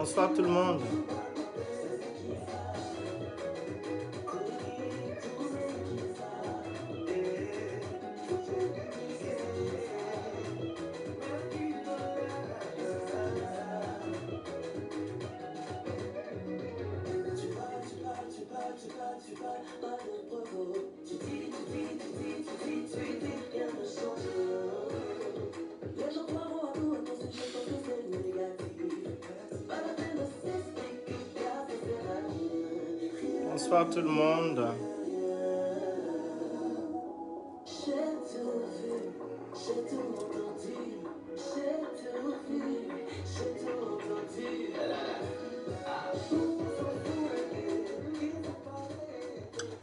Bonsoir tout le monde. Bonsoir tout le monde.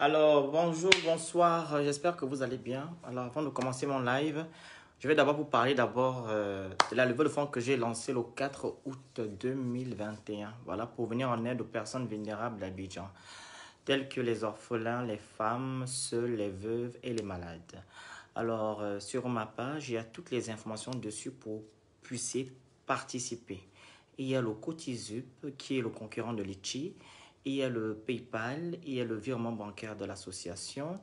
Alors, bonjour, bonsoir, j'espère que vous allez bien. Alors, avant de commencer mon live, je vais d'abord vous parler de la levée de fonds que j'ai lancée le 4 août 2021. Voilà, pour venir en aide aux personnes vulnérables d'Abidjan, telles que les orphelins, les femmes, seules, les veuves et les malades. Alors, sur ma page, il y a toutes les informations dessus pour que vous puissiez participer. Il y a le Cotizup, qui est le concurrent de Litchi. Il y a le PayPal, il y a le virement bancaire de l'association.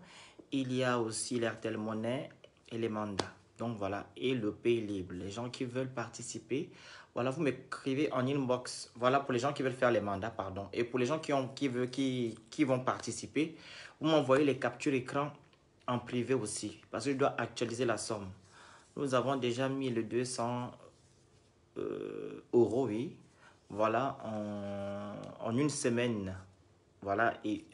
Il y a aussi l'Airtel Money et les mandats. Donc voilà, et le Paylib. Les gens qui veulent participer, voilà, vous m'écrivez en inbox. Voilà pour les gens qui veulent faire les mandats, pardon. Et pour les gens qui vont participer, vous m'envoyez les captures écran en privé aussi. Parce que je dois actualiser la somme. Nous avons déjà mis le 200 euros, oui. Voilà, en une semaine, voilà, et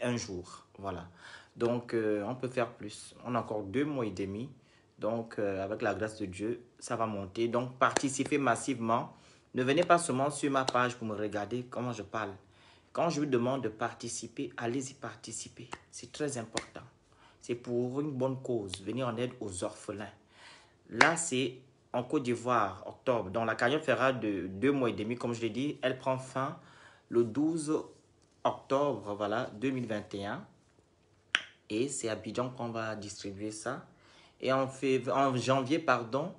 un jour, voilà. Donc, on peut faire plus. On a encore 2 mois et demi. Donc, avec la grâce de Dieu, ça va monter. Donc, participez massivement. Ne venez pas seulement sur ma page pour me regarder comment je parle. Quand je vous demande de participer, allez-y participer. C'est très important. C'est pour une bonne cause, venir en aide aux orphelins. Là, c'est en Côte d'Ivoire, octobre. Donc, la cagnotte fera de 2 mois et demi, comme je l'ai dit. Elle prend fin le 12 octobre, voilà, 2021. Et c'est à Abidjan qu'on va distribuer ça. Et en janvier, pardon,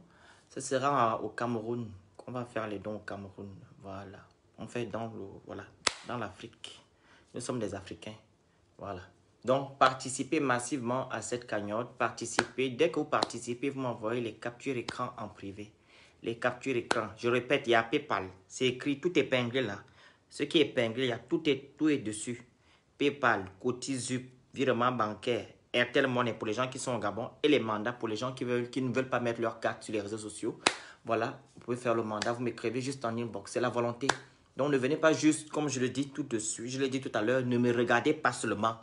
ce sera au Cameroun qu'on va faire les dons au Cameroun. Voilà. On fait dans l'Afrique. Nous sommes des Africains. Voilà. Donc, participez massivement à cette cagnotte. Participez. Dès que vous participez, vous m'envoyez les captures écran en privé. Les captures écran. Je répète, il y a PayPal. C'est écrit, tout épinglé là. Ce qui est épinglé, il y a tout est dessus. PayPal, Cotizup, virement bancaire, Airtel Money pour les gens qui sont au Gabon et les mandats pour les gens qui ne veulent pas mettre leur carte sur les réseaux sociaux. Voilà, vous pouvez faire le mandat. Vous m'écrivez juste en inbox. C'est la volonté. Donc, ne venez pas juste, comme je le dis tout de suite, je l'ai dit tout à l'heure, ne me regardez pas seulement.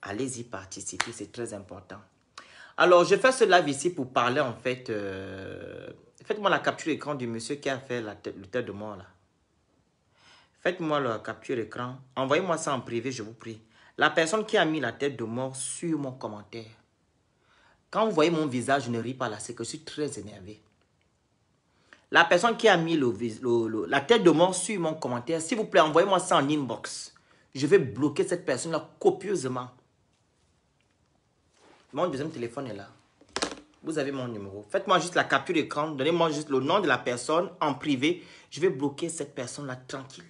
Allez-y participer, c'est très important. Alors, je fais ce live ici pour parler en fait. Faites-moi la capture écran du monsieur qui a fait le tête de mort là. Faites-moi la capture écran. Envoyez-moi ça en privé, je vous prie. La personne qui a mis la tête de mort sur mon commentaire. Quand vous voyez mon visage, je ne ris pas là, c'est que je suis très énervé. La personne qui a mis la tête de mort sur mon commentaire, s'il vous plaît, envoyez-moi ça en inbox. Je vais bloquer cette personne-là copieusement. Mon deuxième téléphone est là. Vous avez mon numéro. Faites-moi juste la capture d'écran. Donnez-moi juste le nom de la personne en privé. Je vais bloquer cette personne-là tranquille.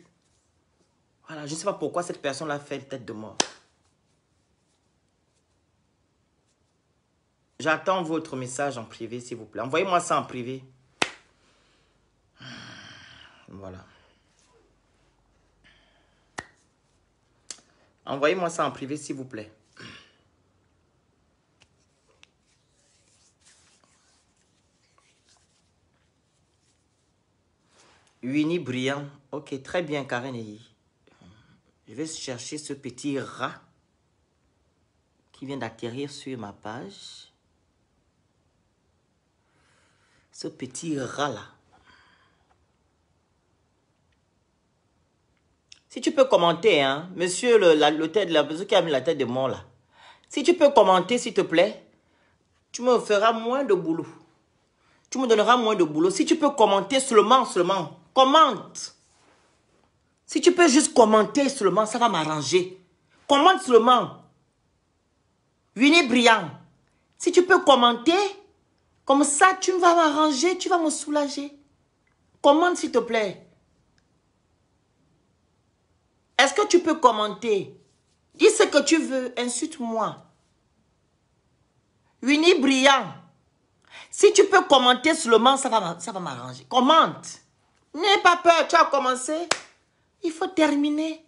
Voilà, je ne sais pas pourquoi cette personne-là fait une tête de mort. J'attends votre message en privé, s'il vous plaît. Envoyez-moi ça en privé. Voilà. Envoyez-moi ça en privé, s'il vous plaît. Winnie Briand. Ok, très bien, Karen Eyi. Je vais chercher ce petit rat qui vient d'atterrir sur ma page. Ce petit rat-là. Si tu peux commenter, hein, monsieur la personne qui a mis la tête de mort là. Si tu peux commenter, s'il te plaît, tu me feras moins de boulot. Tu me donneras moins de boulot. Si tu peux commenter seulement, commente. Si tu peux juste commenter seulement, ça va m'arranger. Commente seulement. Winnie Briand. Si tu peux commenter, comme ça, tu vas m'arranger, tu vas me soulager. Commente s'il te plaît. tu peux commenter. Dis ce que tu veux, insulte-moi. Winnie Brillant. Si tu peux commenter seulement, ça va m'arranger. Commente. N'aie pas peur, tu as commencé. Il faut terminer.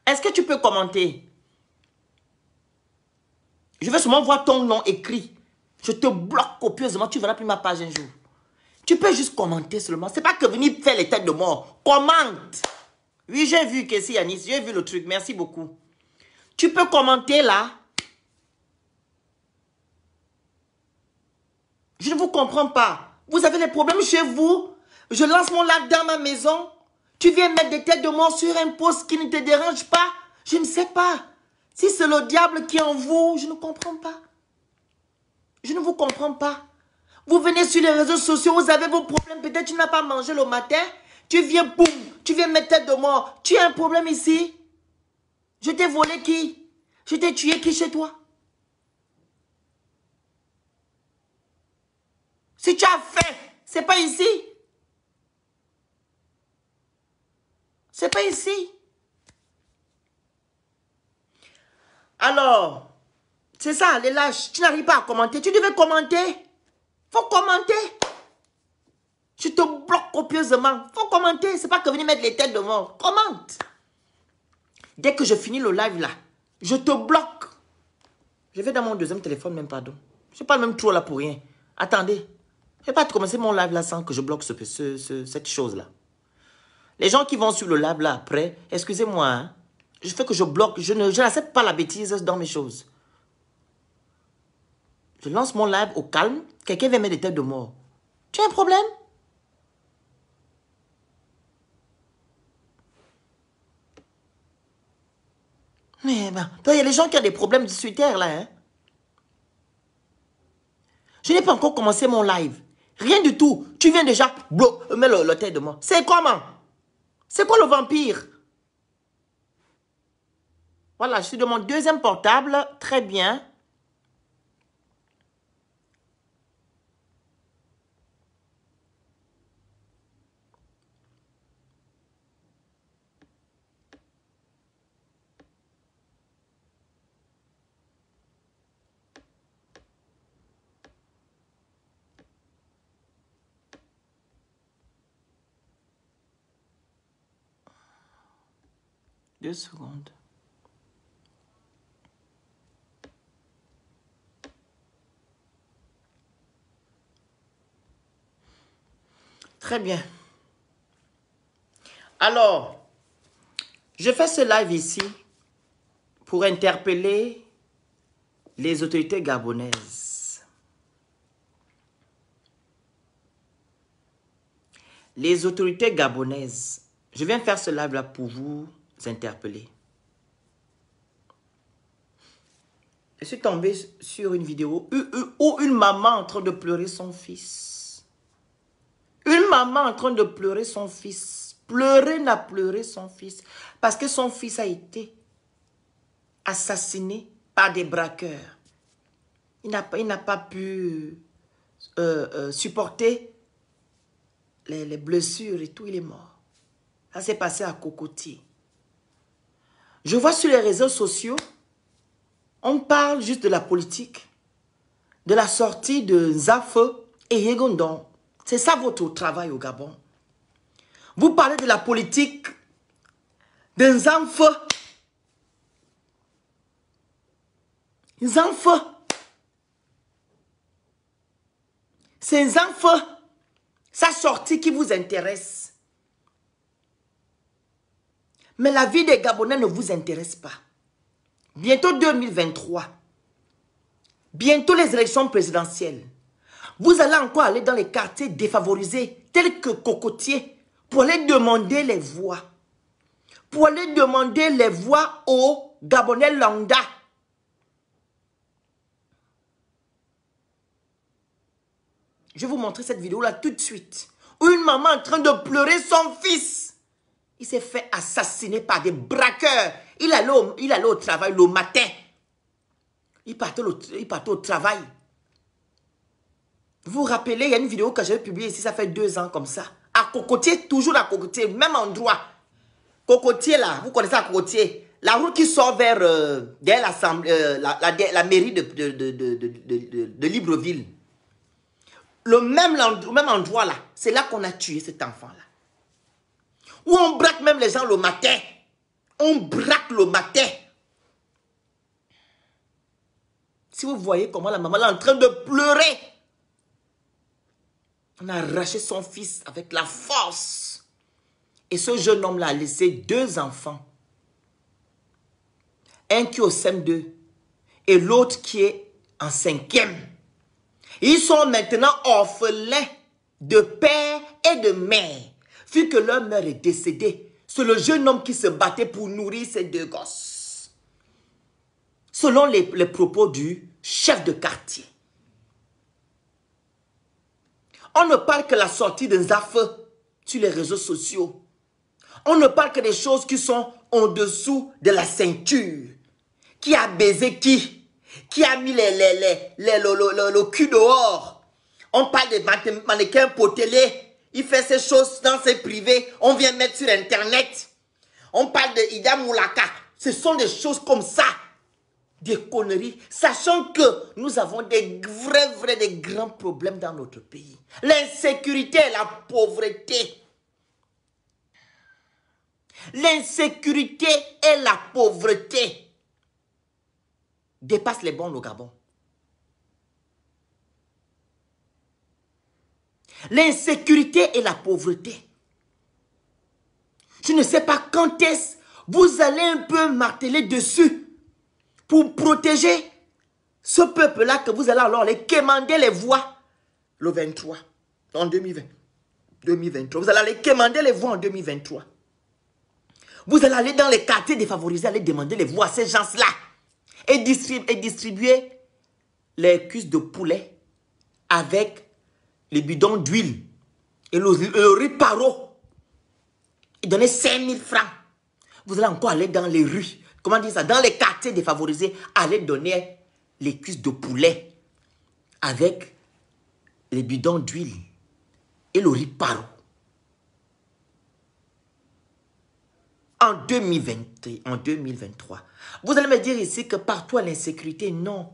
Est-ce que tu peux commenter? Je veux seulement voir ton nom écrit. Je te bloque copieusement, tu ne verras plus ma page un jour. Tu peux juste commenter seulement. C'est pas que venir faire les têtes de mort. Commente. Oui, j'ai vu que c'est Yanis, j'ai vu le truc. Merci beaucoup. Tu peux commenter là. Je ne vous comprends pas. Vous avez des problèmes chez vous. Je lance mon live dans ma maison. Tu viens mettre des têtes de mort sur un post qui ne te dérange pas. Je ne sais pas. Si c'est le diable qui est en vous, je ne comprends pas. Je ne vous comprends pas. Vous venez sur les réseaux sociaux, vous avez vos problèmes. Peut-être tu n'as pas mangé le matin. Tu viens, boum, tu viens mettre tête de mort. Tu as un problème ici. Je t'ai volé qui? Je t'ai tué qui chez toi? Si tu as faim, c'est pas ici. C'est pas ici. Alors, c'est ça, les lâches. Tu n'arrives pas à commenter. Tu devais commenter. Faut commenter. Je te bloque copieusement. Faut commenter. C'est pas que venir mettre les têtes de mort. Commente. Dès que je finis le live là, je te bloque. Je vais dans mon deuxième téléphone, même pardon. Je parle même trop là pour rien. Attendez. Je vais pas commencer mon live là sans que je bloque cette chose là. Les gens qui vont sur le live là après, excusez-moi, hein, je fais que je bloque. Je n'accepte pas la bêtise dans mes choses. Je lance mon live au calme. Quelqu'un vient mettre des têtes de mort. Tu as un problème? Mais ben, il y a des gens qui ont des problèmes sur terre là. Hein? Je n'ai pas encore commencé mon live. Rien du tout. Tu viens déjà mettre le tête de mort. C'est comment? C'est quoi le vampire? Voilà, je suis de mon deuxième portable. Très bien. Deux secondes. Très bien. Alors, je fais ce live ici pour interpeller les autorités gabonaises. Les autorités gabonaises, je viens faire ce live là pour vous interpeller. Je suis tombé sur une vidéo où une maman en train de pleurer son fils. Une maman en train de pleurer son fils. N'a pleuré son fils. Parce que son fils a été assassiné par des braqueurs. Il n'a pas pu supporter les blessures et tout. Il est mort. Ça s'est passé à Cocotier. Je vois sur les réseaux sociaux, on parle juste de la politique, de la sortie de Nzafeu et Yegondon. C'est ça votre travail au Gabon. Vous parlez de la politique de Nzafeu. Nzafeu. C'est Nzafeu. Sa sortie qui vous intéresse. Mais la vie des Gabonais ne vous intéresse pas. Bientôt 2023. Bientôt les élections présidentielles. Vous allez encore aller dans les quartiers défavorisés, tels que Cocotier, pour aller demander les voix. Pour aller demander les voix aux Gabonais lambda. Je vais vous montrer cette vidéo-là tout de suite. Où une maman en train de pleurer son fils. Il s'est fait assassiner par des braqueurs. Il allait au travail le matin. Il partait au travail. Vous vous rappelez, il y a une vidéo que j'avais publiée ici, ça fait 2 ans comme ça. À Cocotier, toujours à Cocotier, même endroit. Cocotier là, vous connaissez à Cocotier. La route qui sort vers la mairie de Libreville. Le même endroit là, c'est là qu'on a tué cet enfant là. Où on braque même les gens le matin. On braque le matin. Si vous voyez comment la maman est en train de pleurer. On a arraché son fils avec la force. Et ce jeune homme-là a laissé 2 enfants. Un qui est au CM2 et l'autre qui est en 5e. Ils sont maintenant orphelins de père et de mère. Vu que leur mère est décédée, c'est le jeune homme qui se battait pour nourrir ses 2 gosses. Selon les propos du chef de quartier. On ne parle que la sortie d'un ZAF sur les réseaux sociaux. On ne parle que des choses qui sont en dessous de la ceinture. Qui a baisé qui? Qui a mis le cul dehors? On parle de mannequins potelés. Il fait ces choses dans ses privés. On vient mettre sur Internet. On parle de Ida Moulaka. Ce sont des choses comme ça. Des conneries. Sachant que nous avons des grands problèmes dans notre pays. L'insécurité et la pauvreté. L'insécurité et la pauvreté dépassent les bons au Gabon. L'insécurité et la pauvreté. Je ne sais pas quand est-ce vous allez un peu marteler dessus pour protéger ce peuple-là que vous allez alors les quémander les voix le 23, en 2023. Vous allez aller quémander les voix en 2023. Vous allez aller dans les quartiers défavorisés, aller demander les voix à ces gens-là et distribuer les cuisses de poulet avec les bidons d'huile et le riz paro. Et donner 5000 francs. Vous allez encore aller dans les rues, comment dire ça, dans les quartiers défavorisés, aller donner les cuisses de poulet avec les bidons d'huile et le riz paro. En 2023. Vous allez me dire ici que partout à l'insécurité, non.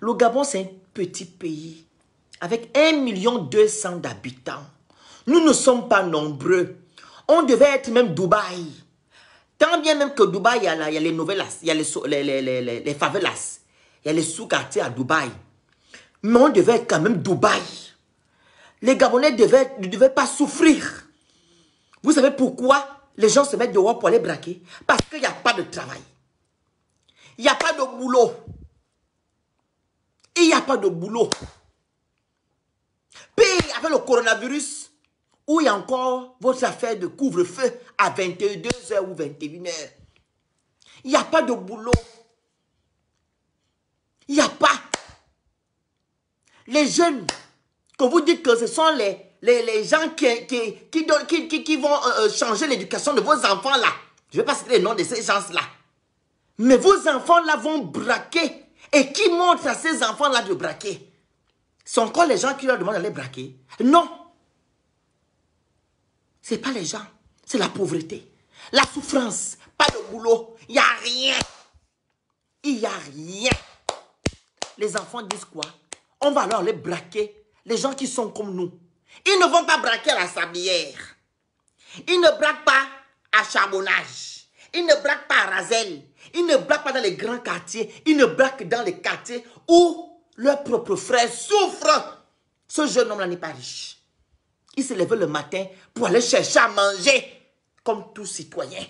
Le Gabon, c'est un petit pays avec 1,2 million d'habitants. Nous ne sommes pas nombreux. On devait être même Dubaï. Tant bien même que Dubaï, il y a les novelas, il y a les favelas, il y a les sous-quartiers à Dubaï. Mais on devait être quand même Dubaï. Les Gabonais ne devaient pas souffrir. Vous savez pourquoi les gens se mettent dehors pour aller braquer? Parce qu'il n'y a pas de travail. Il n'y a pas de boulot. Il n'y a pas de boulot. Puis avec le coronavirus, où il y a encore votre affaire de couvre-feu à 22h ou 21h. Il n'y a pas de boulot. Il n'y a pas. Les jeunes, que vous dites que ce sont les gens qui vont changer l'éducation de vos enfants là. Je ne vais pas citer les noms de ces gens-là. Mais vos enfants là vont braquer. Et qui montre à ces enfants là de braquer? C'est encore les gens qui leur demandent d'aller braquer? Non. Ce n'est pas les gens. C'est la pauvreté. La souffrance. Pas de boulot. Il n'y a rien. Il n'y a rien. Les enfants disent quoi? On va alors les braquer. Les gens qui sont comme nous. Ils ne vont pas braquer à la sablière. Ils ne braquent pas à Charbonnage. Ils ne braquent pas à Razel. Ils ne braquent pas dans les grands quartiers. Ils ne braquent dans les quartiers où leurs propres frères souffrent. Ce jeune homme-là n'est pas riche. Il se lève le matin pour aller chercher à manger comme tout citoyen.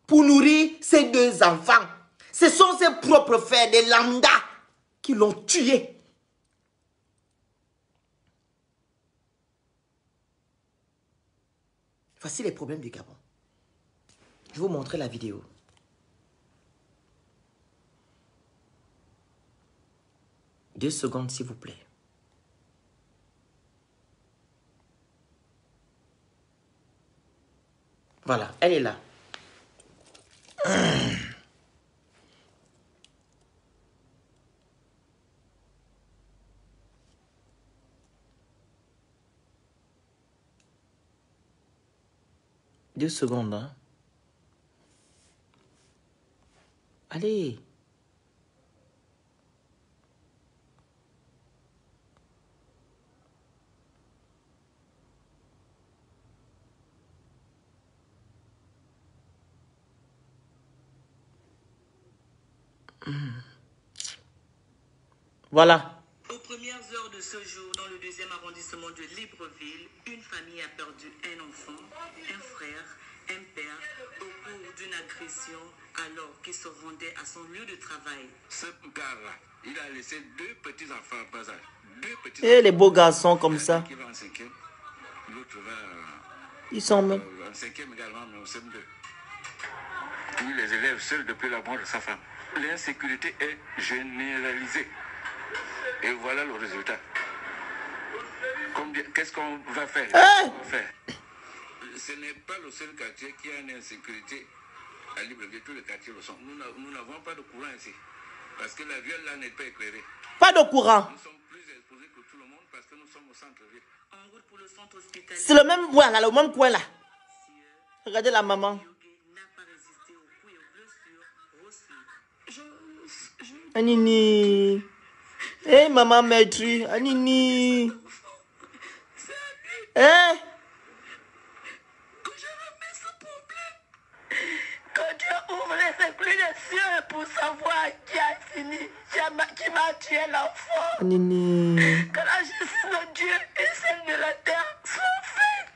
Pour nourrir ses 2 enfants. Ce sont ses propres frères, des lambda, qui l'ont tué. Voici les problèmes du Gabon. Je vais vous montrer la vidéo. Deux secondes, s'il vous plaît. Voilà, elle est là. 2 secondes. Hein. Allez. Voilà. Aux premières heures de ce jour, dans le 2e arrondissement de Libreville, une famille a perdu un enfant, un frère, un père, au cours d'une agression alors qu'il se rendait à son lieu de travail. Ce gars-là, il a laissé 2 petits-enfants à bas âge. 2 petits Et les beaux garçons comme ça. Qui va en 5e, l'autre va Ils sont même. en 5e également, mais au CM2. Il les élève seuls depuis la mort de sa femme. L'insécurité est généralisée. Et voilà le résultat. Qu'est-ce qu'on va faire? Ce n'est pas le seul quartier qui a une insécurité à Libreville. Tous les quartiers le sont. Nous n'avons pas de courant ici. Parce que la ville là n'est pas éclairée. Pas de courant. Nous sommes plus exposés que tout le monde parce que nous sommes au centre-ville. En route pour le centre hospitalier. C'est le même coin là, le même coin là. Regardez la maman. N'a pas résisté aux coups et aux blessures reçues. Anini. Eh maman maîtrise. Anini. Eh. Quand Dieu ouvre les écluses des cieux pour savoir qui a fini, qui m'a tué l'enfant. Anini. Que la justice de Dieu et celle de la terre soient faites.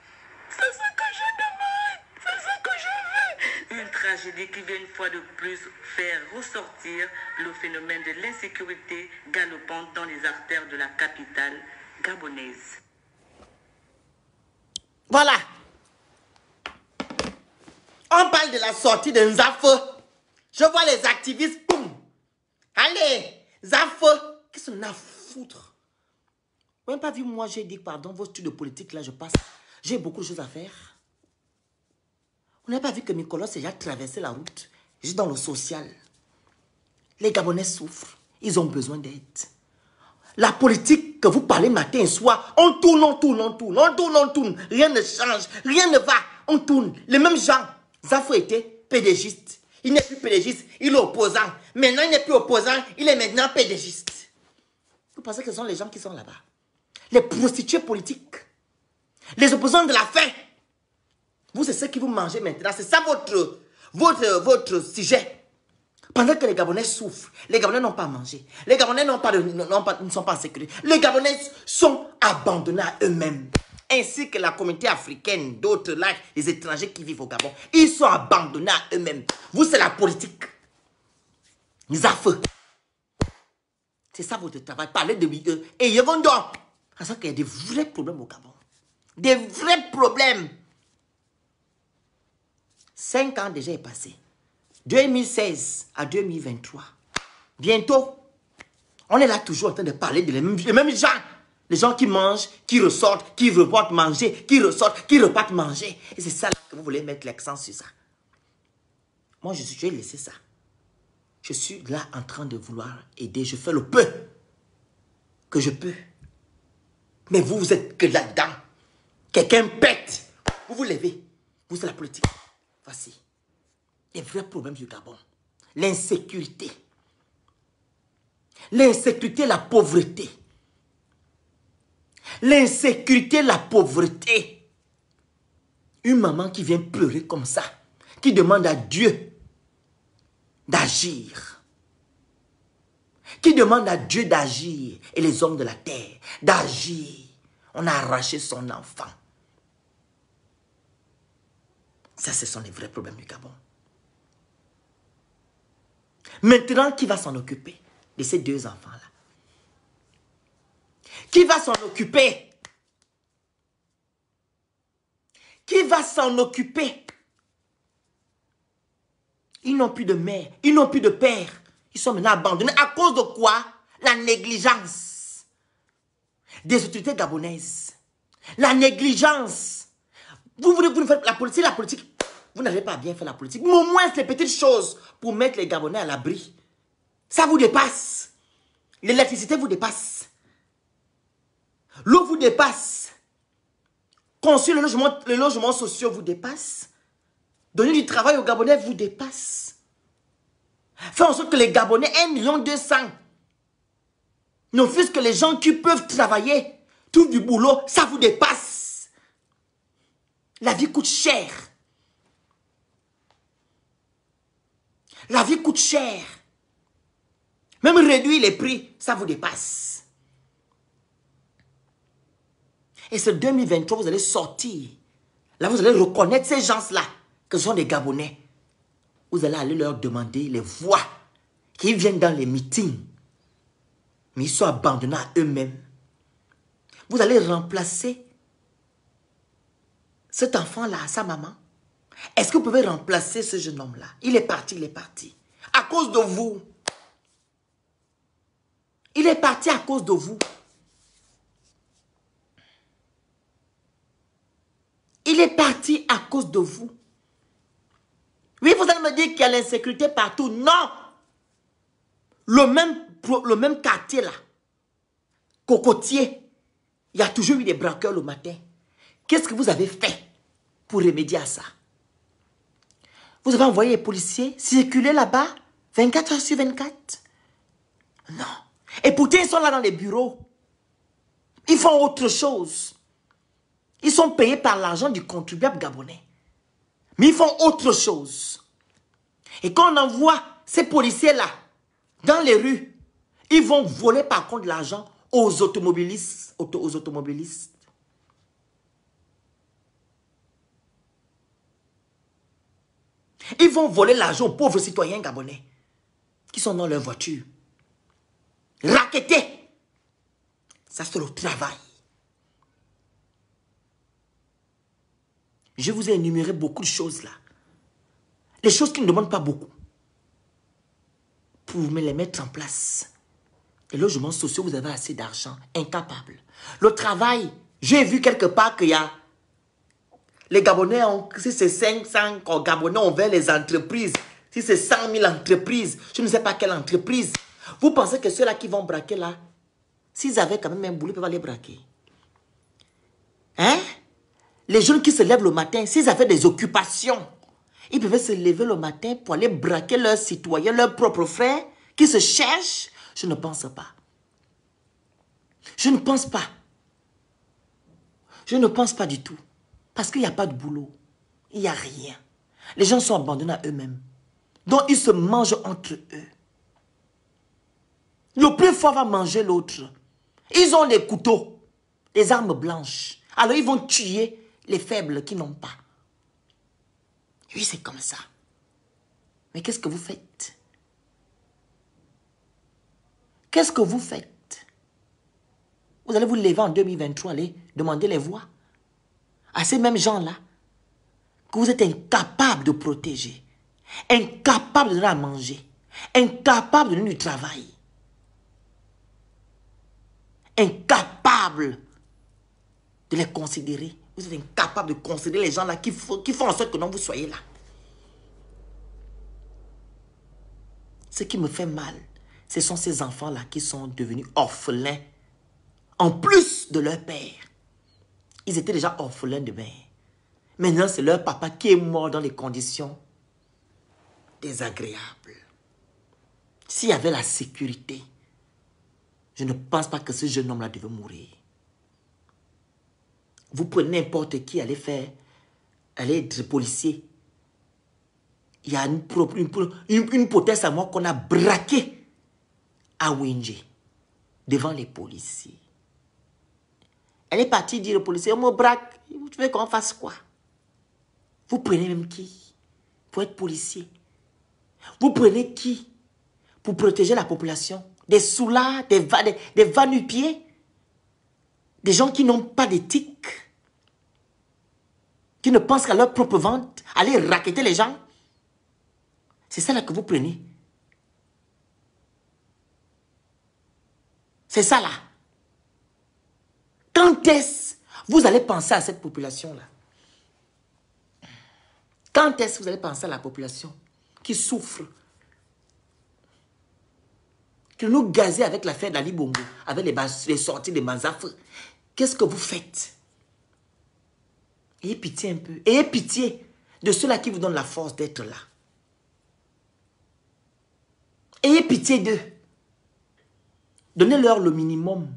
C'est ce que je demande. C'est ce que je veux. Une tragédie qui vient une fois de plus faire ressortir le phénomène de l'insécurité galopante dans les artères de la capitale gabonaise. Voilà. On parle de la sortie de Nzafo. Je vois les activistes, boum. Allez, Nzafo. Qu'est-ce qu'on a à foutre? Vous n'avez pas vu, moi, j'ai dit, pardon, vos études de politique, là, je passe. J'ai beaucoup de choses à faire. Vous n'avez pas vu que Nicolas a déjà traversé la route. J'ai dans le social. Les Gabonais souffrent. Ils ont besoin d'aide. La politique que vous parlez matin et soir, on tourne, on tourne, on tourne, on tourne, on tourne. Rien ne change, rien ne va. On tourne. Les mêmes gens. Zafo était pédégiste. Il n'est plus pédégiste, il est opposant. Maintenant, il n'est plus opposant, il est maintenant pédégiste. Vous pensez que ce sont les gens qui sont là-bas? Les prostituées politiques. Les opposants de la faim. Vous, c'est ce que vous mangez maintenant. C'est ça votre sujet. Pendant que les Gabonais souffrent, les Gabonais n'ont pas à manger. Les Gabonais ne sont pas en sécurité. Les Gabonais sont abandonnés à eux-mêmes. Ainsi que la communauté africaine, d'autres là, les étrangers qui vivent au Gabon. Ils sont abandonnés à eux-mêmes. Vous, c'est la politique. Les affeux. C'est ça votre travail. Parlez de eux. Et ils vont donc. Parce qu'il y a des vrais problèmes au Gabon. Des vrais problèmes. 5 ans déjà est passé. 2016 à 2023. Bientôt, on est là toujours en train de parler de les mêmes gens. Les gens qui mangent, qui ressortent, qui repartent manger, qui ressortent, qui repartent manger. Et c'est ça là que vous voulez mettre l'accent sur ça. Moi, je vais laisser ça. Je suis là en train de vouloir aider. Je fais le peu que je peux. Mais vous, vous êtes que là-dedans. Quelqu'un pète. Vous vous levez. Vous, c'est la politique. Voici. Les vrais problèmes du Gabon. L'insécurité. L'insécurité, la pauvreté. L'insécurité, la pauvreté. Une maman qui vient pleurer comme ça, qui demande à Dieu d'agir. Qui demande à Dieu d'agir et les hommes de la terre d'agir. On a arraché son enfant. Ça, ce sont les vrais problèmes du Gabon. Maintenant, qui va s'en occuper de ces 2 enfants-là? Qui va s'en occuper? Qui va s'en occuper? Ils n'ont plus de mère, ils n'ont plus de père. Ils sont maintenant abandonnés. À cause de quoi? La négligence des autorités gabonaises. La négligence. Vous faites la politique, vous n'avez pas bien fait la politique. Mais au moins, les petites choses pour mettre les Gabonais à l'abri. Ça vous dépasse. L'électricité vous dépasse. L'eau vous dépasse. Construire les logements sociaux vous dépasse. Donner du travail aux Gabonais vous dépasse. Faire en sorte que les Gabonais, 1,2 million, n'offrissent que les gens qui peuvent travailler, trouvent du boulot, ça vous dépasse. La vie coûte cher. La vie coûte cher. Même réduire les prix, ça vous dépasse. Et c'est 2023, vous allez sortir. Là, vous allez reconnaître ces gens-là, que ce sont des Gabonais. Vous allez aller leur demander les voix qui viennent dans les meetings. Mais ils sont abandonnés à eux-mêmes. Vous allez remplacer cet enfant-là à sa maman. Est-ce que vous pouvez remplacer ce jeune homme-là? Il est parti, il est parti. À cause de vous. Il est parti à cause de vous. Il est parti à cause de vous. Oui, vous allez me dire qu'il y a l'insécurité partout. Non! Le même quartier là, Cocotier, il y a toujours eu des braqueurs le matin. Qu'est-ce que vous avez fait pour remédier à ça? Vous avez envoyé les policiers circuler là-bas 24 heures sur 24? Non. Et pourtant, ils sont là dans les bureaux. Ils font autre chose. Ils sont payés par l'argent du contribuable gabonais. Mais ils font autre chose. Et quand on envoie ces policiers-là dans les rues, ils vont voler par contre de l'argent aux automobilistes. Ils vont voler l'argent aux pauvres citoyens gabonais qui sont dans leur voiture. Raqueter. Ça, c'est le travail. Je vous ai énuméré beaucoup de choses là. Les choses qui ne demandent pas beaucoup. Pour me les mettre en place. Les logements sociaux, vous avez assez d'argent. Incapable. Le travail, j'ai vu quelque part qu'il y a... Les Gabonais, si c'est 500 Gabonais, on veut les entreprises. Si c'est 100 000 entreprises, je ne sais pas quelle entreprise. Vous pensez que ceux-là qui vont braquer là, s'ils avaient quand même un boulot, ils peuvent aller braquer. Hein? Les jeunes qui se lèvent le matin, s'ils avaient des occupations, ils pouvaient se lever le matin pour aller braquer leurs citoyens, leurs propres frères, qui se cherchent. Je ne pense pas. Je ne pense pas. Je ne pense pas du tout. Parce qu'il n'y a pas de boulot. Il n'y a rien. Les gens sont abandonnés à eux-mêmes. Donc ils se mangent entre eux. Le plus fort va manger l'autre. Ils ont des couteaux, des armes blanches. Alors ils vont tuer les faibles qui n'ont pas. Oui, c'est comme ça. Mais qu'est-ce que vous faites? Qu'est-ce que vous faites? Vous allez vous lever en 2023, aller demander les voix à ces mêmes gens-là que vous êtes incapables de protéger, incapables de donner à manger, incapables de donner du travail, incapables de les considérer. Vous êtes incapables de considérer les gens-là qui font en sorte que non, vous soyez là. Ce qui me fait mal, ce sont ces enfants-là qui sont devenus orphelins en plus de leur père. Ils étaient déjà orphelins de mère. Maintenant, c'est leur papa qui est mort dans des conditions désagréables. S'il y avait la sécurité, je ne pense pas que ce jeune homme-là devait mourir. Vous prenez n'importe qui, allez être policier. Il y a une potesse à moi qu'on a braquée à Winji, devant les policiers. Elle est partie dire au policier, on me braque, tu veux qu'on fasse quoi? Vous prenez même qui pour être policier? Vous prenez qui pour protéger la population? Des soulards, des va-nu-pieds? Des gens qui n'ont pas d'éthique? Qui ne pensent qu'à leur propre vente? Aller racketter les gens? C'est ça là que vous prenez. C'est ça là. Quand est-ce que vous allez penser à cette population-là? Quand est-ce que vous allez penser à la population qui souffre? Que nous gazer avec l'affaire d'Ali Bongo, avec les sorties de Manzaf. Qu'est-ce que vous faites? Ayez pitié un peu. Ayez pitié. de ceux-là qui vous donnent la force d'être là. Ayez pitié d'eux. Donnez-leur le minimum.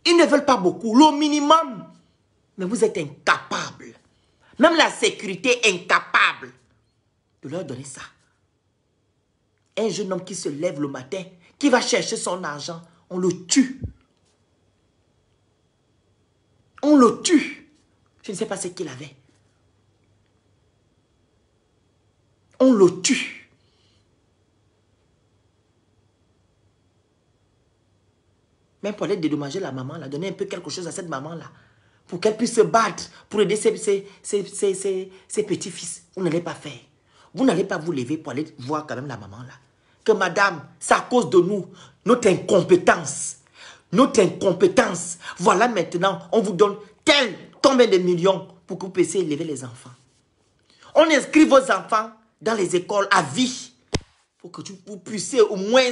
Ils ne veulent pas beaucoup, le minimum. Mais vous êtes incapable. Même la sécurité est incapable de leur donner ça. Un jeune homme qui se lève le matin, qui va chercher son argent, on le tue. On le tue. Je ne sais pas ce qu'il avait. On le tue. Même pour aller dédommager la maman, là, donner un peu quelque chose à cette maman-là, pour qu'elle puisse se battre, pour aider ses petits-fils. Vous n'allez pas faire. Vous n'allez pas vous lever pour aller voir quand même la maman là. Que madame, c'est à cause de nous, notre incompétence. Notre incompétence. Voilà maintenant, on vous donne combien de millions pour que vous puissiez élever les enfants. On inscrit vos enfants dans les écoles à vie pour que vous puissiez au moins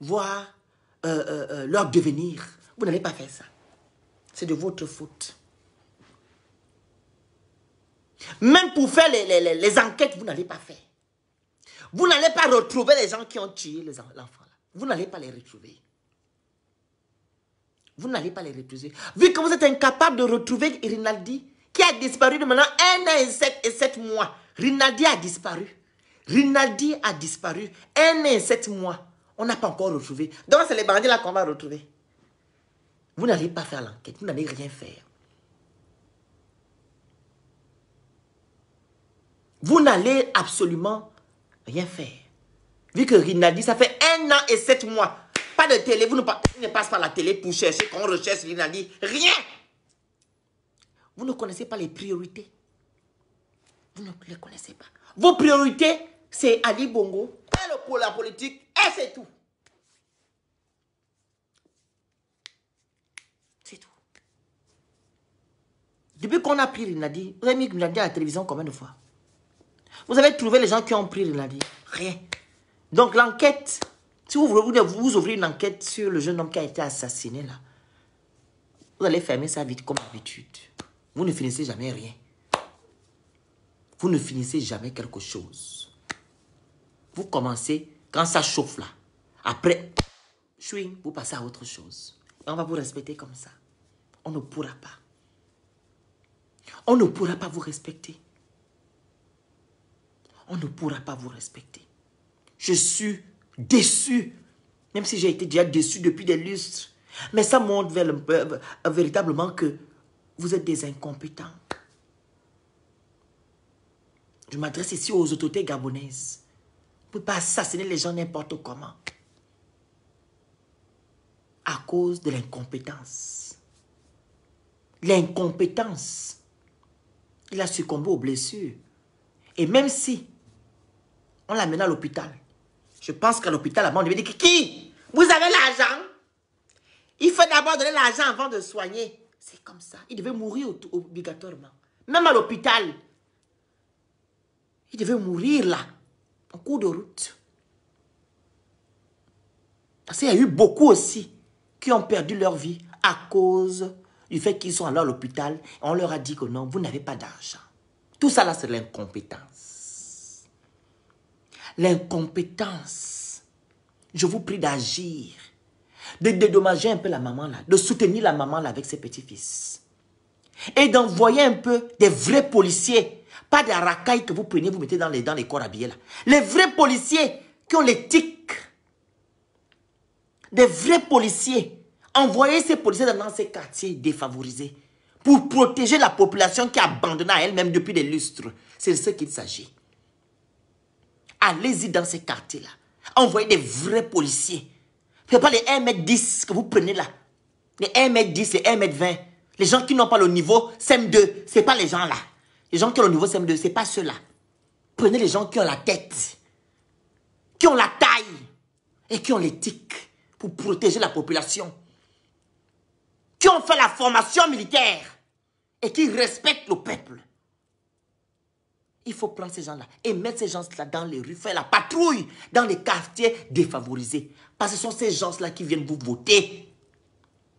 voir leur devenir. Vous n'allez pas faire ça. C'est de votre faute. Même pour faire les enquêtes, vous n'allez pas faire. Vous n'allez pas retrouver les gens qui ont tué l'enfant. Vous n'allez pas les retrouver. Vous n'allez pas les retrouver. Vu que vous êtes incapable de retrouver Rinaldi, qui a disparu de maintenant 1 an et 7 mois. Rinaldi a disparu. Rinaldi a disparu 1 an et 7 mois. On n'a pas encore retrouvé. Donc c'est les bandits là qu'on va retrouver. Vous n'allez pas faire l'enquête. Vous n'allez rien faire. Vous n'allez absolument rien faire. Vu que Rinaldi, ça fait 1 an et 7 mois. Pas de télé, vous ne passez pas la télé pour chercher, qu'on recherche Rinaldi. Rien. Vous ne connaissez pas les priorités. Vous ne les connaissez pas. Vos priorités, c'est Ali Bongo, pour la politique, et c'est tout. C'est tout. Depuis qu'on a pris Rinaldi, vous avez mis Rinaldi à la télévision combien de fois? Vous avez trouvé les gens qui ont pris Rinaldi? Rien. Donc l'enquête, si vous ouvrez une enquête sur le jeune homme qui a été assassiné là, vous allez fermer ça vite comme d'habitude. Vous ne finissez jamais rien. Vous ne finissez jamais quelque chose. Vous commencez quand ça chauffe là. Après, vous passez à autre chose. Et on va vous respecter comme ça. On ne pourra pas. On ne pourra pas vous respecter. On ne pourra pas vous respecter. Je suis déçu. Même si j'ai été déjà déçu depuis des lustres. Mais ça montre véritablement que vous êtes des incompétents. Je m'adresse ici aux autorités gabonaises. Vous ne pouvez pas assassiner les gens n'importe comment. À cause de l'incompétence. L'incompétence. Il a succombé aux blessures. Et même si on l'a mené à l'hôpital, je pense qu'à l'hôpital, là-bas, on lui dit qui? Vous avez l'argent? Il faut d'abord donner l'argent avant de soigner. C'est comme ça. Il devait mourir obligatoirement. Même à l'hôpital. Il devait mourir là, en cours de route. Parce qu'il y a eu beaucoup aussi qui ont perdu leur vie à cause du fait qu'ils sont allés à l'hôpital et on leur a dit que non, vous n'avez pas d'argent. Tout ça là, c'est l'incompétence. L'incompétence. Je vous prie d'agir, de dédommager un peu la maman là, de soutenir la maman là avec ses petits-fils. Et d'envoyer un peu des vrais policiers. Pas des racailles que vous prenez, vous mettez dans les corps habillés là. Les vrais policiers qui ont l'éthique. Des vrais policiers. Envoyez ces policiers dans ces quartiers défavorisés. Pour protéger la population qui est abandonnée à elle-même depuis des lustres. C'est de ce qu'il s'agit. Allez-y dans ces quartiers-là. Envoyez des vrais policiers. Ce n'est pas les 1m10 que vous prenez là. Les 1m10 et 1m20. Les gens qui n'ont pas le niveau CM2, ce n'est pas les gens là. Les gens qui ont le niveau CM2, ce n'est pas ceux-là. Prenez les gens qui ont la tête, qui ont la taille et qui ont l'éthique pour protéger la population. Qui ont fait la formation militaire et qui respectent le peuple. Il faut prendre ces gens-là et mettre ces gens-là dans les rues, faire la patrouille dans les quartiers défavorisés. Parce que ce sont ces gens-là qui viennent vous voter.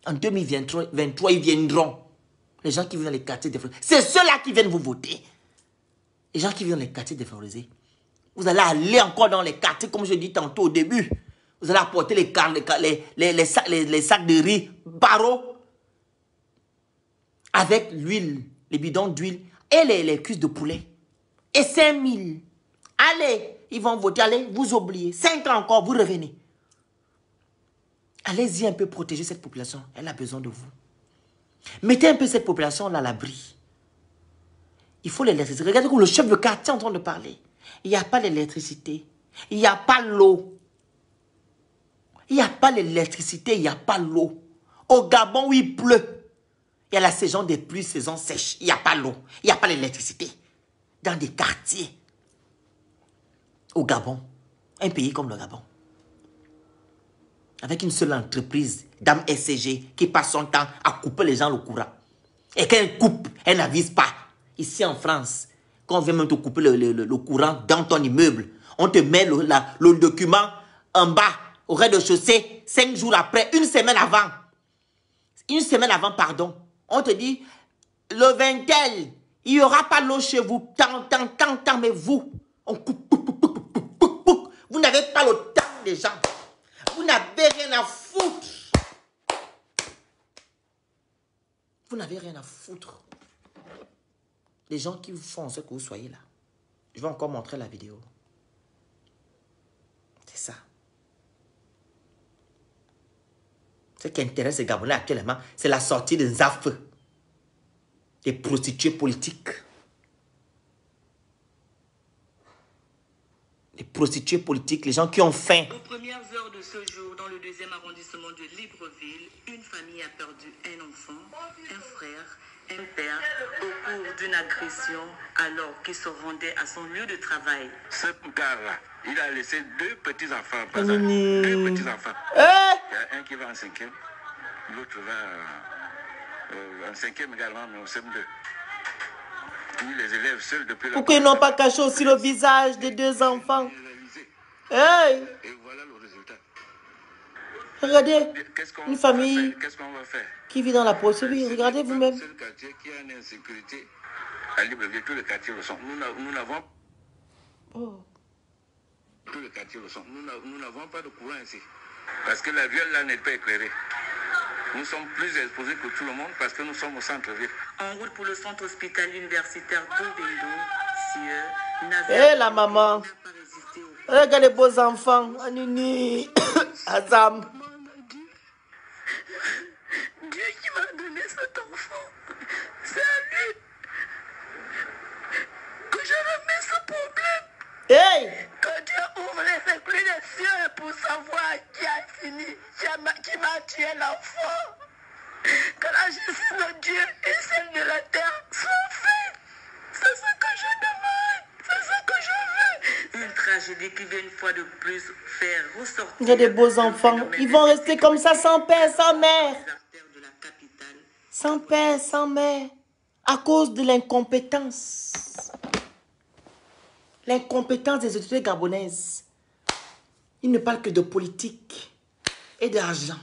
En 2023, ils viendront. Les gens qui vivent dans les quartiers défavorisés. C'est ceux-là qui viennent vous voter. Les gens qui vivent dans les quartiers défavorisés. Vous allez aller encore dans les quartiers, comme je dis tantôt au début. Vous allez apporter les sacs de riz barreaux avec l'huile, les bidons d'huile et les cuisses de poulet. Et 5 000. Allez, ils vont voter. Allez, vous oubliez. 5 ans encore, vous revenez. Allez-y un peu protéger cette population. Elle a besoin de vous. Mettez un peu cette population à l'abri. Il faut l'électricité. Regardez comme le chef de quartier est en train de parler. Il n'y a pas l'électricité. Il n'y a pas l'eau. Il n'y a pas l'électricité, il n'y a pas l'eau. Au Gabon, où il pleut, il y a la saison des pluies, saison sèche. Il n'y a pas l'eau. Il n'y a pas l'électricité. Dans des quartiers. Au Gabon. Un pays comme le Gabon. Avec une seule entreprise, Dame SCG, qui passe son temps à couper les gens le courant. Et quand elle coupe, elle n'avise pas. Ici en France, quand on vient même te couper le courant dans ton immeuble, on te met le document en bas, au rez-de-chaussée, 5 jours après, une semaine avant. Une semaine avant, pardon. On te dit, le 20 tel, il n'y aura pas l'eau chez vous. Tant, mais vous, on coupe. Vous n'avez pas le temps des gens. Vous n'avez rien à foutre. Vous n'avez rien à foutre. Les gens qui vous font ce que vous soyez là. Je vais encore montrer la vidéo. C'est ça. Ce qui intéresse les Gabonais actuellement, c'est la sortie des ZAF, des prostituées politiques. Les prostituées politiques, les gens qui ont faim. Aux premières heures de ce jour, dans le 2e arrondissement de Libreville, une famille a perdu un enfant, un frère, un père, au cours d'une agression alors qu'il se rendait à son lieu de travail. Ce gars-là, il a laissé 2 petits-enfants. 2 petits-enfants. Il y a un qui va en 5e, l'autre va en 5e également, mais au CM2. Il les élève seuls depuis la... Pourquoi ils n'ont pas caché aussi le visage des 2 enfants? Hey! Et voilà le résultat. Regardez, une famille Qu'est-ce qu'on va faire? qui vit dans la procédure. Regardez vous-même. C'est le quartier qui a une insécurité à Libreville. Tous les quartiers le sont. Nous n'avons... Oh. Tous les quartiers le sont. Nous n'avons pas de courant ici. Parce que la ville là n'est pas éclairée. Nous sommes plus exposés que tout le monde parce que nous sommes au centre-ville. En route pour le centre hospitalier universitaire d'Ovendo, Sieur, Hé la maman. Regarde les beaux enfants. Anini. Azam. Dieu qui m'a donné cet enfant, c'est à lui que je remets ce problème. Hey! Que Dieu ouvre les écluses des cieux pour savoir qui a fini, qui m'a tué l'enfant. Que la justice de Dieu et celle de la terre soient faites. C'est ce que je demande. C'est ce que je veux. Une tragédie qui vient une fois de plus faire ressortir. Il y a des beaux enfants. Ils vont rester comme ça sans père, sans mère. Sans père, sans mère. À cause de l'incompétence. L'incompétence des autorités gabonaises. Ils ne parlent que de politique et d'argent.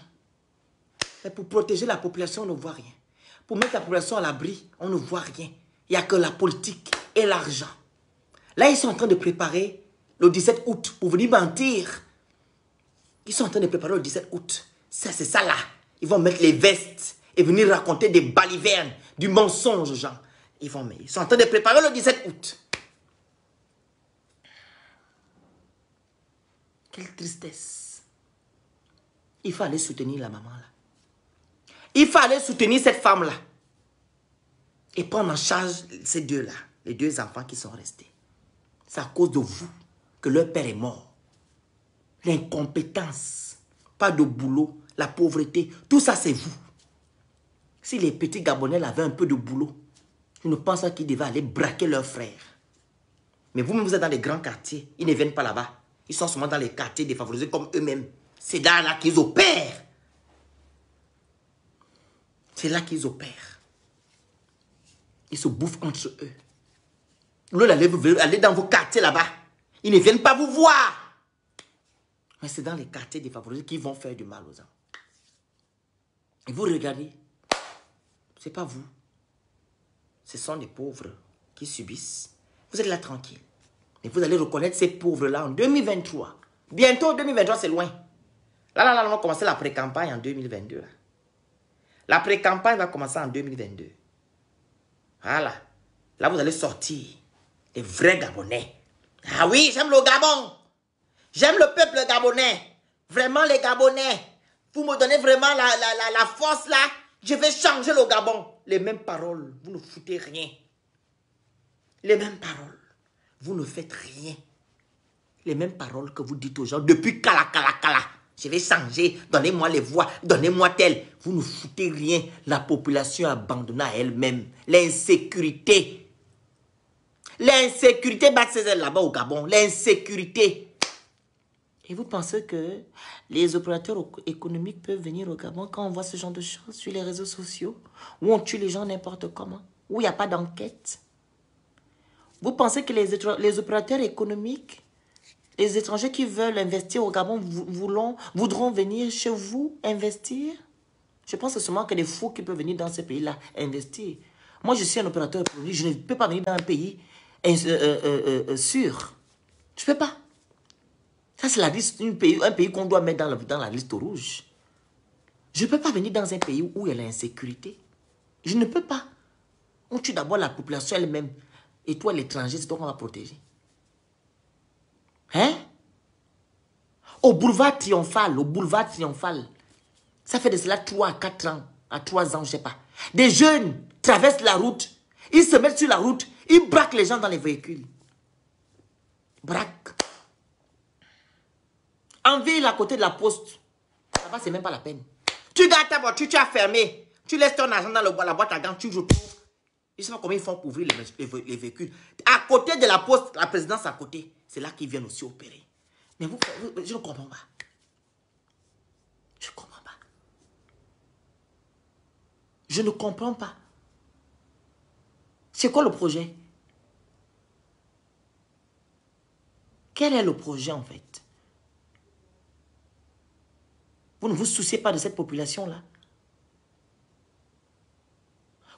Mais pour protéger la population, on ne voit rien. Pour mettre la population à l'abri, on ne voit rien. Il n'y a que la politique et l'argent. Là, ils sont en train de préparer le 17 août pour venir mentir. Ils sont en train de préparer le 17 août. C'est ça là. Ils vont mettre les vestes et venir raconter des balivernes, du mensonge aux gens. Ils sont en train de préparer le 17 août. Quelle tristesse. Il faut aller soutenir la maman là. Il faut aller soutenir cette femme là. Et prendre en charge ces 2 là. Les 2 enfants qui sont restés. C'est à cause de vous que leur père est mort. L'incompétence. Pas de boulot. La pauvreté. Tout ça c'est vous. Si les petits Gabonais avaient un peu de boulot, je ne pense pas qu'ils devaient aller braquer leurs frères. Mais vous-même, vous êtes dans les grands quartiers. Ils ne viennent pas là-bas. Ils sont souvent dans les quartiers défavorisés comme eux-mêmes. C'est là qu'ils opèrent. C'est là qu'ils opèrent. Ils se bouffent entre eux. Au lieu d'aller dans vos quartiers là-bas, ils ne viennent pas vous voir. Mais c'est dans les quartiers défavorisés qu'ils vont faire du mal aux gens. Et vous regardez, ce n'est pas vous. Ce sont les pauvres qui subissent. Vous êtes là tranquille. Mais vous allez reconnaître ces pauvres-là en 2023. Bientôt, 2023, c'est loin. Là, on va commencer la pré-campagne en 2022. Là. La pré-campagne va commencer en 2022. Voilà. Là, vous allez sortir les vrais Gabonais. Ah oui, j'aime le Gabon. J'aime le peuple gabonais. Vraiment, les Gabonais. Vous me donnez vraiment la force là. Je vais changer le Gabon. Les mêmes paroles. Vous ne foutez rien. Les mêmes paroles. Vous ne faites rien. Les mêmes paroles que vous dites aux gens depuis Kala. Je vais changer. Donnez-moi les voix. Donnez-moi tel. Vous ne foutez rien. La population abandonnée à elle-même. L'insécurité. L'insécurité bat ses ailes là-bas au Gabon. L'insécurité. Et vous pensez que les opérateurs économiques peuvent venir au Gabon quand on voit ce genre de choses sur les réseaux sociaux, où on tue les gens n'importe comment, où il n'y a pas d'enquête? Vous pensez que les opérateurs économiques, les étrangers qui veulent investir au Gabon voudront venir chez vous investir? Je pense seulement que les fous qui peuvent venir dans ce pays-là investir. Moi, je suis un opérateur économique, je ne peux pas venir dans un pays sûr. Je ne peux pas. Ça, c'est la liste un pays qu'on doit mettre dans la liste rouge. Je ne peux pas venir dans un pays où il y a l'insécurité. Je ne peux pas. On tue d'abord la population elle-même. Et toi, l'étranger, c'est toi qu'on va protéger. Hein? Au boulevard Triomphal, ça fait de cela 3 à 4 ans, à 3 ans, je ne sais pas. Des jeunes traversent la route, ils se mettent sur la route, ils braquent les gens dans les véhicules. Braquent. En ville, à côté de la poste, là-bas, c'est même pas la peine. Tu gardes ta voiture, tu as fermé. Tu laisses ton argent dans la boîte à gants, tu retrouves. Je ne sais pas comment ils font pour ouvrir les véhicules. À côté de la poste, la présidence à côté, c'est là qu'ils viennent aussi opérer. Mais je ne comprends pas. Je ne comprends pas. Je ne comprends pas. C'est quoi le projet? Quel est le projet en fait? Vous ne vous souciez pas de cette population-là.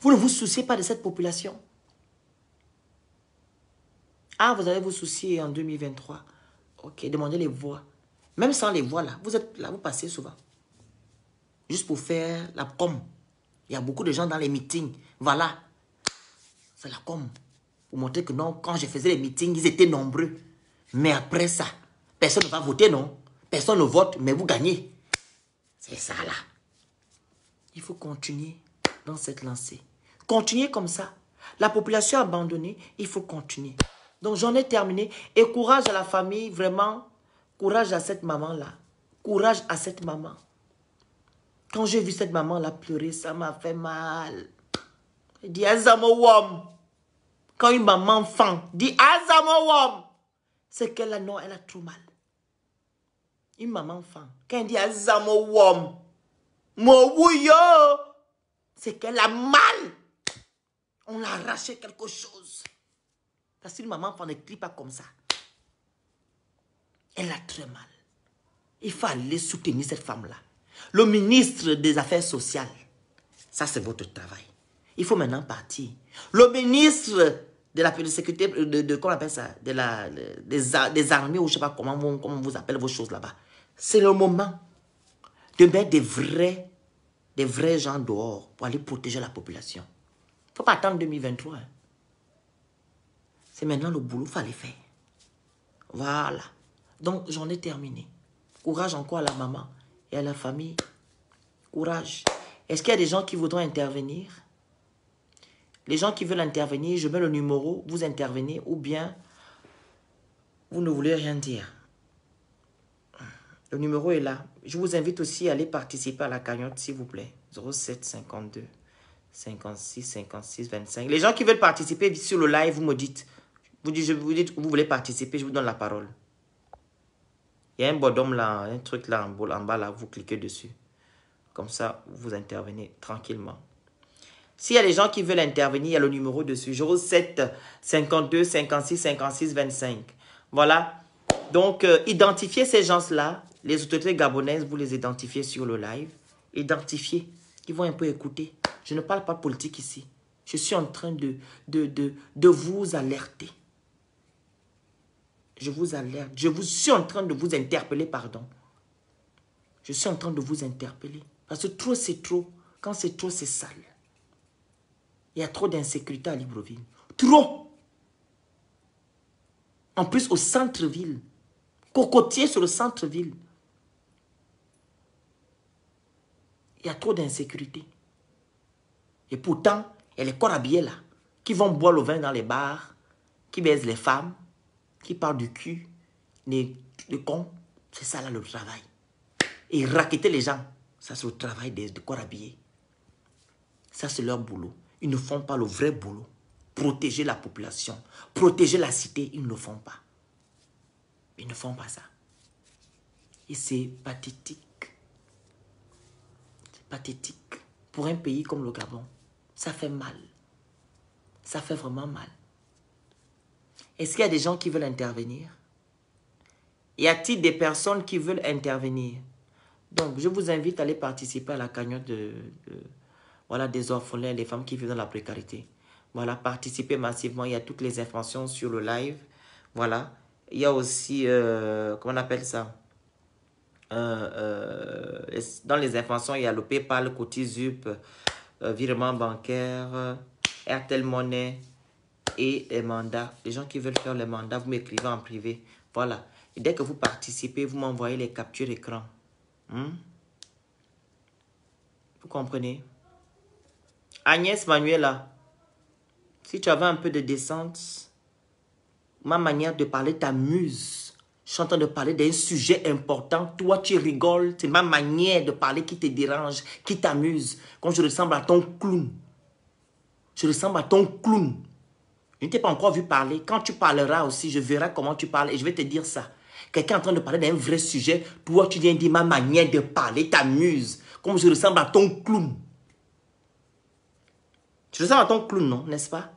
Vous ne vous souciez pas de cette population. Ah, vous allez vous soucier en 2023. Ok, demandez les voix. Même sans les voix, là, vous êtes là, vous passez souvent. Juste pour faire la com. Il y a beaucoup de gens dans les meetings. Voilà. C'est la com. Pour montrer que non, quand je faisais les meetings, ils étaient nombreux. Mais après ça, personne ne va voter, non? Personne ne vote, mais vous gagnez. C'est ça là. Il faut continuer dans cette lancée. Continuer comme ça. La population abandonnée, il faut continuer. Donc j'en ai terminé. Et courage à la famille, vraiment. Courage à cette maman-là. Courage à cette maman. Quand j'ai vu cette maman-là pleurer, ça m'a fait mal. Elle dit Azamowom. Quand une maman enfant dit Azamowom, c'est qu'elle a, non, elle a trop mal. Une maman enfant, quand elle dit Azamowom, Mowuyo, c'est qu'elle a mal. On a arraché quelque chose. Parce qu'une maman enfant ne crie pas comme ça. Elle a très mal. Il faut aller soutenir cette femme-là. Le ministre des Affaires sociales, ça c'est votre travail. Il faut maintenant partir. Le ministre de la sécurité, comment on appelle ça, des armées, ou je ne sais pas comment vous appelez vos choses là-bas. C'est le moment de mettre des vrais gens dehors pour aller protéger la population. Il ne faut pas attendre 2023. Hein. C'est maintenant le boulot, il fallait faire. Voilà. Donc, j'en ai terminé. Courage encore à la maman et à la famille. Courage. Est-ce qu'il y a des gens qui voudront intervenir? Les gens qui veulent intervenir, je mets le numéro, vous intervenez, ou bien vous ne voulez rien dire. Le numéro est là. Je vous invite aussi à aller participer à la cagnotte, s'il vous plaît. 07 52 56 56 25. Les gens qui veulent participer sur le live, vous me dites. Vous dites que vous voulez participer, je vous donne la parole. Il y a un bottom là, un truc là en bas là, vous cliquez dessus. Comme ça, vous intervenez tranquillement. S'il y a des gens qui veulent intervenir, il y a le numéro dessus. 07 52 56 56 25. Voilà. Donc, identifiez ces gens-là. Les autorités gabonaises, vous les identifiez sur le live. Identifiez. Ils vont un peu écouter. Je ne parle pas de politique ici. Je suis en train de vous alerter. Je vous alerte. Je suis en train de vous interpeller, pardon. Je suis en train de vous interpeller. Parce que trop, c'est trop. Quand c'est trop, c'est sale. Il y a trop d'insécurité à Libreville. Trop. En plus, au centre-ville. Cocotier sur le centre-ville. Il y a trop d'insécurité. Et pourtant, il y a les corps habillés là, qui vont boire le vin dans les bars, qui baisent les femmes, qui parlent du cul, des cons. C'est ça là le travail. Et racketter les gens, ça c'est le travail des corps habillés. Ça c'est leur boulot. Ils ne font pas le vrai boulot. Protéger la population, protéger la cité, ils ne le font pas. Ils ne font pas ça. Et c'est pathétique. C'est pathétique. Pour un pays comme le Gabon, ça fait mal. Ça fait vraiment mal. Est-ce qu'il y a des gens qui veulent intervenir? Y a-t-il des personnes qui veulent intervenir? Donc, je vous invite à aller participer à la cagnotte voilà, des orphelins, les femmes qui vivent dans la précarité. Voilà, participez massivement. Il y a toutes les informations sur le live. Voilà. Il y a aussi, comment on appelle ça? Dans les informations, il y a le PayPal, Cotizup, virement bancaire, Airtel Money et les mandats. Les gens qui veulent faire les mandats, vous m'écrivez en privé. Voilà. Et dès que vous participez, vous m'envoyez les captures écran. Vous comprenez? Agnès Manuela, si tu avais un peu de décence, ma manière de parler t'amuse. Je suis en train de parler d'un sujet important. Toi, tu rigoles. C'est ma manière de parler qui te dérange, qui t'amuse. Quand je ressemble à ton clown. Je ressemble à ton clown. Je ne t'ai pas encore vu parler. Quand tu parleras aussi, je verrai comment tu parles et je vais te dire ça. Quelqu'un est en train de parler d'un vrai sujet. Toi, tu viens dire ma manière de parler t'amuse. Comme je ressemble à ton clown. Je ressemble à ton clown, non? N'est-ce pas?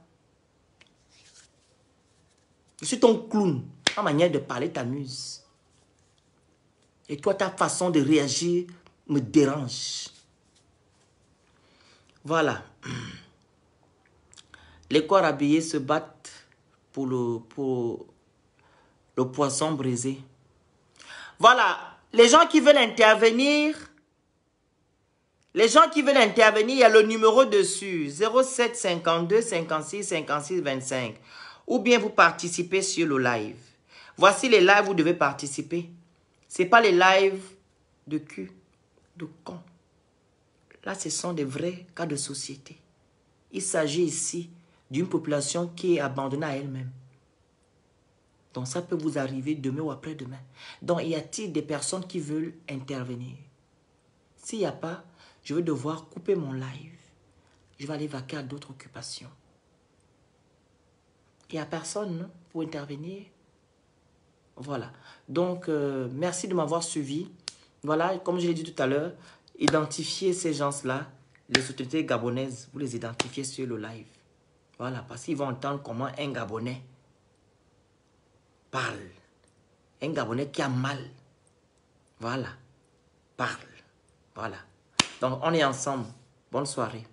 Je suis ton clown. Ma manière de parler t'amuse. Et toi, ta façon de réagir me dérange. Voilà. Les corps habillés se battent pour le poisson brisé. Voilà. Les gens qui veulent intervenir, il y a le numéro dessus. 07 52 56 56 25. Ou bien vous participez sur le live. Voici les lives où vous devez participer. Ce n'est pas les lives de cul, de con. Là, ce sont des vrais cas de société. Il s'agit ici d'une population qui est abandonnée à elle-même. Donc, ça peut vous arriver demain ou après-demain. Donc, y a-t-il des personnes qui veulent intervenir? S'il n'y a pas, je vais devoir couper mon live. Je vais aller vaquer à d'autres occupations. Il n'y a personne non, pour intervenir. Voilà. Donc, merci de m'avoir suivi. Voilà, comme je l'ai dit tout à l'heure, identifiez ces gens-là, les autorités gabonaises, vous les identifiez sur le live. Voilà, parce qu'ils vont entendre comment un Gabonais parle. Un Gabonais qui a mal. Voilà. Parle. Voilà. Donc, on est ensemble. Bonne soirée.